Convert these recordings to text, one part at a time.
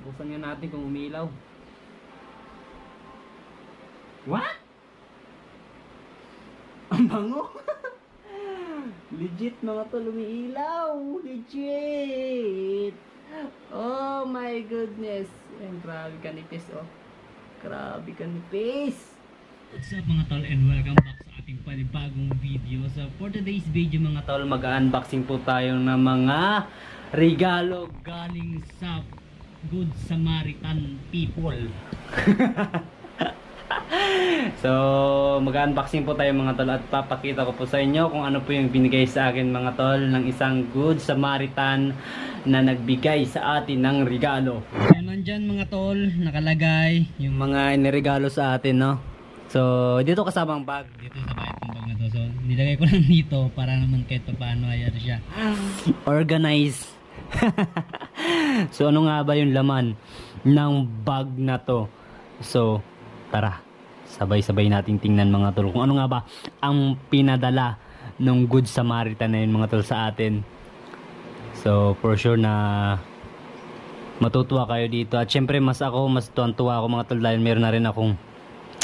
Buksan nga natin kung umilaw. What? Ang bango. Legit mga tol, umiilaw. Legit. Oh my goodness. Ayan, grabe kanipis oh. Grabe kanipis. What's up mga tol and welcome back sa ating panibagong video. So for today's video mga tol, mag-unboxing po tayo ng mga regalo galing sa Good Samaritan people. So mag-unboxing po tayo mga tol at papakita ko po sa inyo kung ano po yung binigay sa akin mga tol ng isang Good Samaritan na nagbigay sa atin ng regalo. Yan nandyan mga tol, nakalagay yung mga iniregalo sa atin, no? So dito kasama ang bag, dito sa bayad ng bag na to. So nilagay ko lang dito para naman kahit paano ay siya organized. So ano nga ba yung laman ng bag na to? So tara, sabay-sabay nating tingnan mga tol kung ano nga ba ang pinadala ng Good Samaritan na yun mga tol sa atin. So for sure na matutuwa kayo dito. At syempre mas tuwan-tuwa ako mga tol dahil meron na rin akong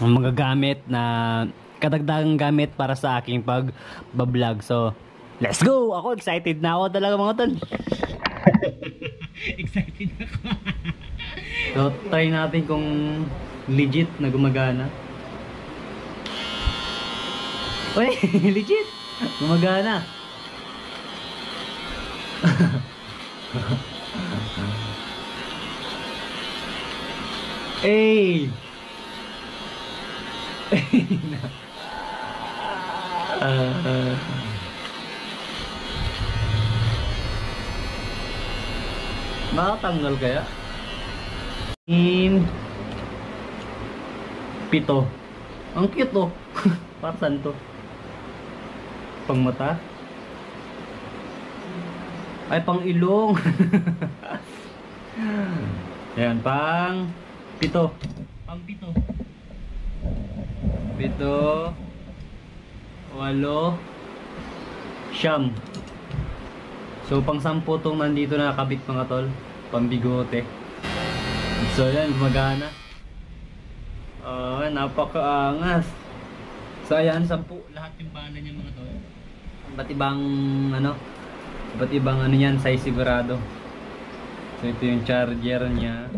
mga gamit na kadagdagang gamit para sa aking pag-vlog. So let's go! Ako excited na ako talaga mga tol. Excited ako. So try natin kung legit na gumagana. Uy, legit! Gumagana. Hey! Makatanggal kaya? Pito. Ang cute oh. Para saan to? Pang mata? Ay, pang ilong. Ayan, pang pito. Pang pito. Pito. 8. Siyam. So pang 10 tong nandito na nakabit mga tol. Pang bigote. So yan, gumagana. Napakaangas. So ayan, 10 lahat yung bana niya mga tol. Iba't ibang ano yan, size sigurado. So ito yung charger niya.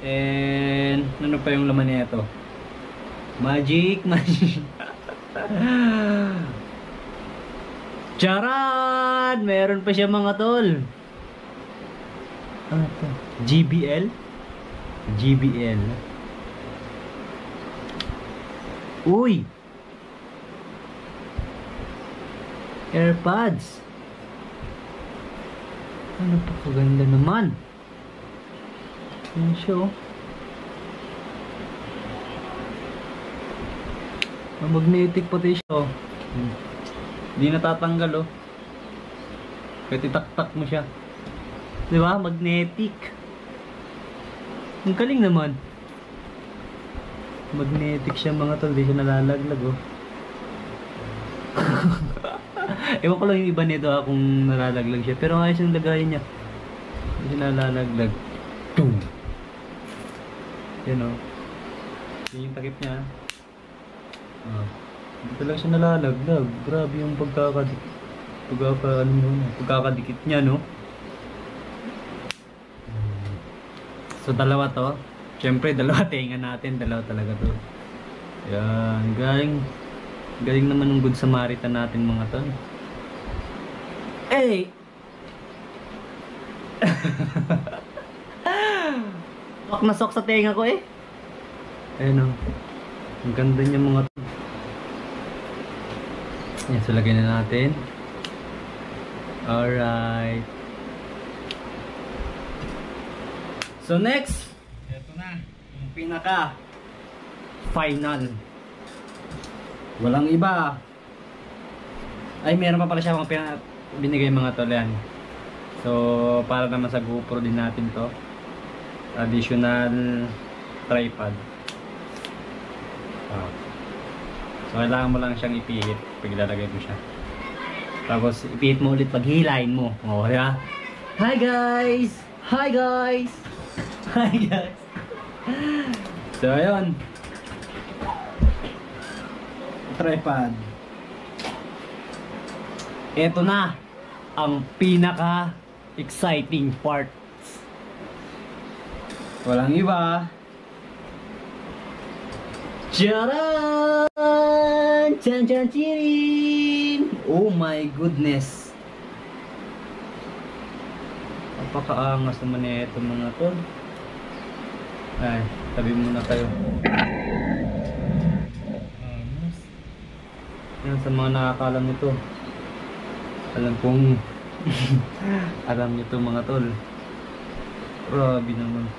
And ano pa yung laman niya ito? Magic. Charan! Meron pa siya mga tol. Ano ito? GBL. Uy! AirPods. Ano pa kaganda naman. Yan siya oh. Magnetic pati siya oh. Hindi natatanggal oh. Kahit itaktak mo siya. Diba? Magnetic. Ang galing naman. Magnetic siya mga tol. Hindi siya nalalaglag oh. Ewan ko lang yung iba nito ha, kung nalalaglag siya. Pero ayos yung lagayin niya. Hindi siya nalalaglag. Tung! Yan oh. Yan yung takip niya. Hindi talaga siya nalalaglag. Grabe yung pagkakadikit niya no. So dalawa to. Siyempre dalawa tenga natin. Dalawa talaga to. Yan. Galing naman ng Good Samaritan natin mga to. Hey! Sok na sok sa tenga ko eh. Ayun o. Ang ganda niya mga to. Yan, so lagay na natin. Alright. So next, ito na yung pinaka final. Walang iba. Ay, meron pa pala siya mga binigay mga tol yan. So para naman sa GoPro din natin to. Additional tripod. So kailangan mo lang siyang ipihit pag ilalagay mo siya. Tapos ipihit mo ulit pag hilahin mo. Oh, diba? Hi guys! Hi guys! Hi guys! So ayun. Tripod. Ito na ang pinaka exciting part. Walang iba. Charan! Chan chan chirin! Oh my goodness! Napakaangas naman ito mga tol. Ay, tabi muna kayo. Angas. Yan sa mga nakakalam nito. Alam kong alam nyo to mga tol. Grabe naman.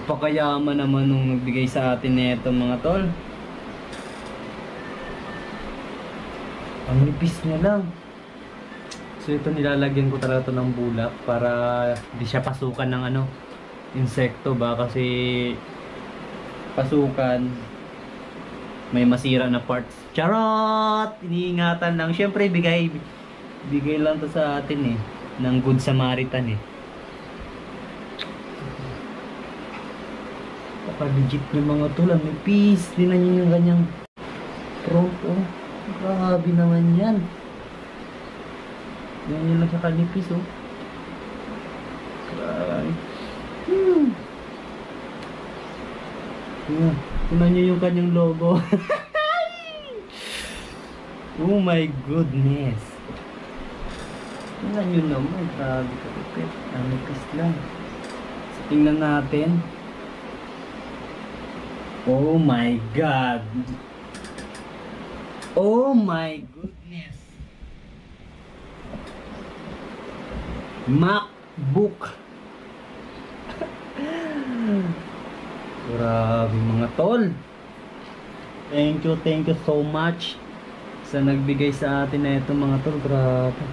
Napakayaman naman nung nagbigay sa atin nito mga tol. Ang nipis niya lang. So ito nilalagyan ko talaga to ng bulak para di siya pasukan ng ano, insekto ba, kasi pasukan may masira na parts. Charot! Iniingatan lang. Syempre bigay lang to sa atin eh, ng Good Samaritan eh. Legit ng mga tulang, may piece. Tingnan nyo yung ganyang front, oh. Grabe naman yan. Yan lang siya kanipis, oh. Grabe. Tingnan nyo yung kanyang logo. Oh my goodness. Tingnan nyo naman. Grabe kapit. Ang nipis lang. So, tingnan natin. Oh my God! Oh my goodness! MacBook! Grabe mga tol! Thank you so much sa nagbigay sa atin na ito mga tol. Grabe!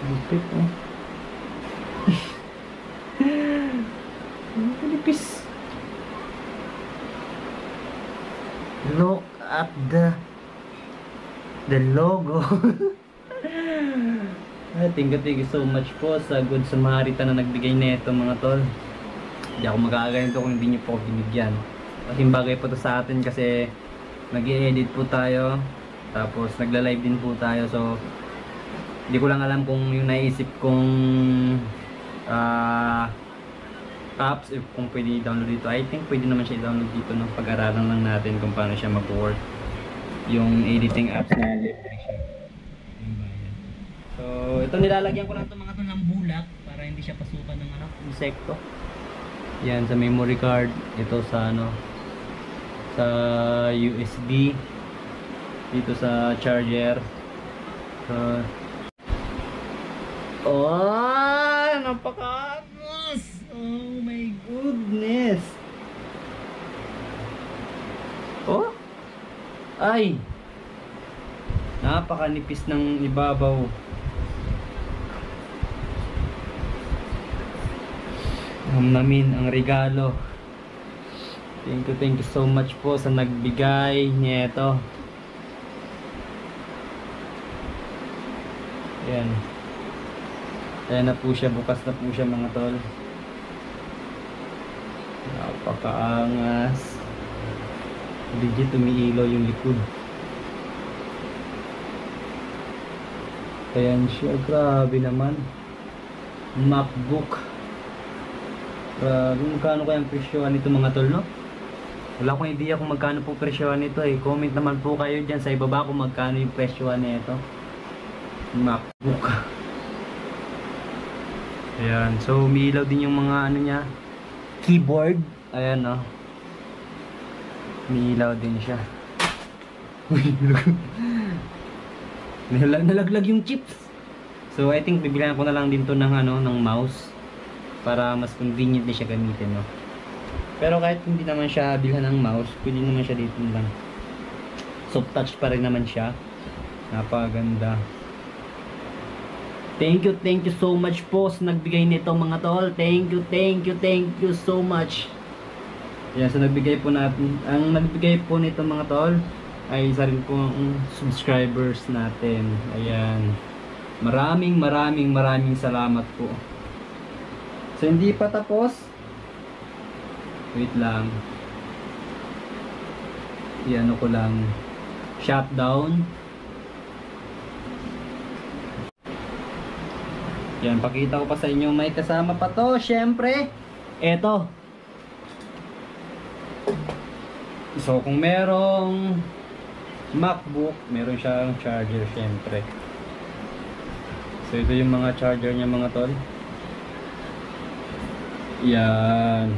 Lupit, oh. Pilipis! Look at the logo. Thank you so much po sa Good Samaritan na nagbigay nito mga tol. Hindi ako magkakaganito kung hindi nyo po binigyan. Kasi bagay po to sa atin kasi nag-i-edit po tayo, tapos nagla-live din po tayo. So hindi ko lang alam kung yung naisip kong apps, if kung pwede i-download dito. I think pwede naman siya i-download dito, no? Pag-aralan lang natin kung paano siya mag-work yung editing apps na libre siya. So ito, nilalagyan ko lang ito mga to ng bulak para hindi siya pasukan ng ano, insekto. Yan sa memory card, ito sa ano, sa USB, dito sa charger. So oh, napakaangas! Oh my goodness! Oh? Ay! Napakanipis ng ibabaw. Namin ang regalo. Thank you so much po sa nagbigay nito. Ayan. Ayan na po siya, bukas na po siya mga tol. Napakaangas. Legit umiilaw yung likod. Ayan siya, grabe naman. MacBook. Grabe, magkano kayang presyohan nito mga tol, no? Wala akong idea kung magkano po presyohan nito eh. Comment naman po kayo dyan sa ibaba kung magkano yung presyohan nito. MacBook. Ayan, so umiilaw din yung mga ano niya, keyboard. Ayan, no? Umiilaw din siya. Nalaglag yung chips. So I think bibilihan ko na lang din to ng ano, ng mouse para mas convenient din siya gamitin, no? Pero kahit hindi naman siya bilhan ng mouse, pwede naman siya dito lang. Soft touch pa rin naman siya. Napakaganda. Thank you so much po sa nagbigay nito mga tol. Thank you so much. Yan, so nagbigay po natin. Ang nagbigay po nito mga tol ay isa rin po ang subscribers natin. Ayan. Maraming salamat po. So hindi pa tapos. Wait lang. Iano ko lang. Shutdown. Yan, pakita ko pa sa inyo. May kasama pa to. Syempre, eto. So kung merong MacBook, meron siyang charger syempre. So ito yung mga charger niya mga tol. Yan.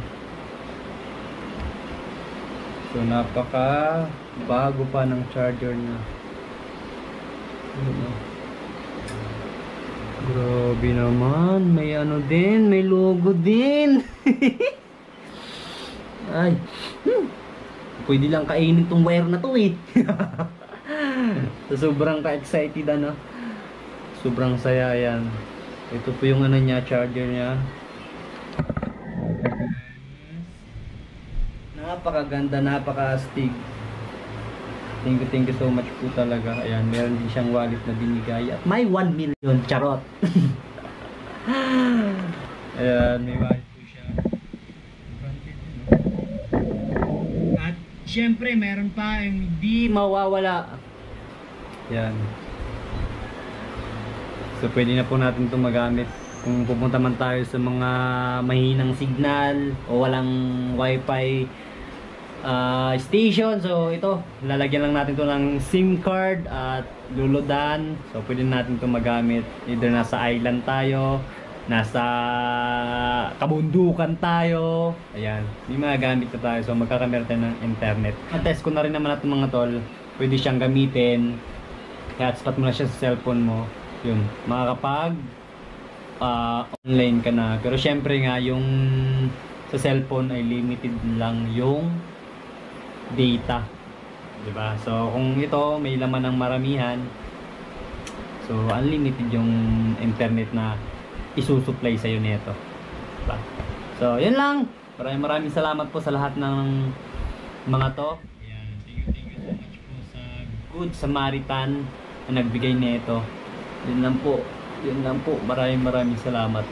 So napaka bago pa ng charger niya. Grabe naman, may ano din, may logo din. Ay. Pwede lang kainin tong wire na to eh. So, sobrang ka-excited ano. Sobrang saya yan. Ito po yung ano niya, charger niya. Napakaganda, napaka-astig. Thank you so much po talaga. Ayan, meron din siyang wallet na binigay. At may 1 million, charot. Ayan, may wallet po siya. At syempre, meron pa yung hindi mawawala. Ayan. So, pwede na po natin itong magamit. Kung pupunta man tayo sa mga mahinang signal o walang wifi station, so ito lalagyan lang natin to ng SIM card at luludan. So pwede natin to magamit either nasa island tayo, nasa kabundukan tayo, ayan, may magagamit na tayo. So magkakamera tayo ng internet. Test ko na rin naman natin mga tol, pwede siyang gamitin. I-hotspot mo na siya sa cellphone mo, yun, makakapag online ka na. Pero syempre nga yung sa cellphone ay limited lang yung data, diba? So kung ito may laman ng maramihan, so unlimited yung internet na isusupply sa iyo nito, diba? So yun lang, maraming salamat po sa lahat ng mga to. Ayan, thank you so much po sa Good Samaritan na nagbigay nito. Yun lang po, maraming salamat.